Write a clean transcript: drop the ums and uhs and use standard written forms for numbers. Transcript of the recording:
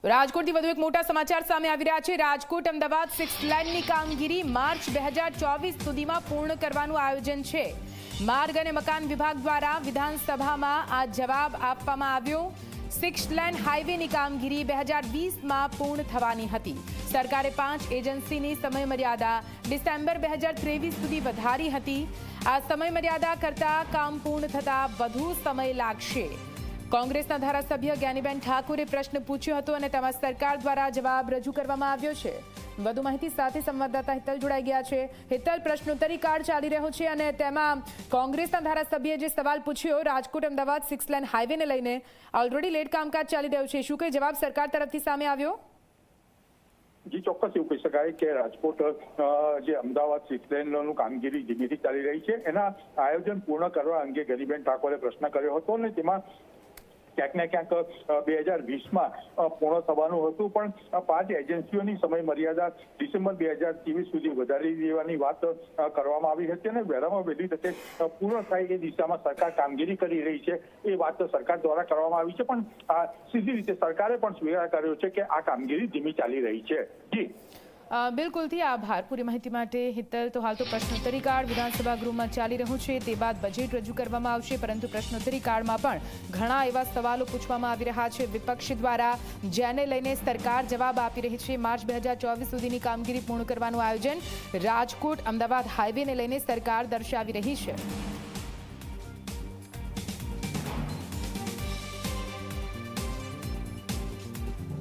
રાજકોટથી વધુ એક મોટા સમાચાર સામે આવી રહ્યા છે। રાજકોટ અમદાવાદ 6 લેનની કામગીરી માર્ચ 2024 સુધીમાં પૂર્ણ કરવાનું આયોજન છે। માર્ગ અને મકાન વિભાગ દ્વારા વિધાનસભામાં આ જવાબ આપવામાં આવ્યો। 6 લેન હાઈવેની કામગીરી 2020માં પૂર્ણ થવાની હતી। સરકારે 5 એજન્સીની સમયમર્યાદા ડિસેમ્બર 2023 સુધી વધારી હતી। આ સમયમર્યાદા કરતાં કામ પૂર્ણ થતાં વધુ સમય લાગશે। કોંગ્રેસના ધારાસભ્ય જ્ઞાનીબેન ઠાકુરે પ્રશ્ન પૂછ્યો હતો અને તેમાં સરકાર દ્વારા જવાબ રજૂ કરવામાં આવ્યો છે। વધુ માહિતી સાથે સંવાદદાતા હિતલ જોડાઈ ગયા છે। હિતલ, પ્રશ્નોત્તરી કાળ ચાલી રહ્યો છે અને તેમાં કોંગ્રેસના ધારાસભ્યએ જે સવાલ પૂછ્યો રાજકોટ અમદાવાદ 6 લેન હાઈવેને લઈને ઓલરેડી લેટ કામકાજ ચાલી રહ્યું છે, શું કોઈ જવાબ સરકાર તરફથી સામે આવ્યો? જી ચોક્કસ એવું કહી શકાય કે રાજકોટ જે અમદાવાદ 6 લેનનું કામગીરી ધીમેથી ચાલી રહી છે એના આયોજન પૂર્ણ કરવા અંગે જ્ઞાનીબેન ઠાકોરે પ્રશ્ન કર્યો હતો અને તેમાં ક્યાંક ને ક્યાંક 2020માં પૂર્ણ થવાનું હતું, પણ 5 એજન્સીઓની સમય મર્યાદા ડિસેમ્બર 2023 સુધી વધારી દેવાની વાત કરવામાં આવી હતી અને વહેલામાં વહેલી તકે પૂર્ણ થાય એ દિશામાં સરકાર કામગીરી કરી રહી છે એ વાત સરકાર દ્વારા કરવામાં આવી છે। પણ સીધી રીતે સરકારે પણ સ્વીકાર કર્યો છે કે આ કામગીરી ધીમી ચાલી રહી છે। જી બિલકુલથી આભાર પૂરી માહિતી માટે હિતલ। તો હાલ તો પ્રશ્નોત્તરી કાળ વિધાનસભા ગૃહમાં ચાલી રહ્યું છે, તે બાદ બજેટ રજૂ કરવામાં આવશે, પરંતુ પ્રશ્નોત્તરી કાળમાં પણ ઘણા એવા સવાલો પૂછવામાં આવી રહ્યા છે વિપક્ષ દ્વારા, જેને લઈને સરકાર જવાબ આપી રહી છે। માર્ચ 2024 સુધીની કામગીરી પૂર્ણ કરવાનું આયોજન રાજકોટ અમદાવાદ હાઈવેને લઈને સરકાર દર્શાવી રહી છે।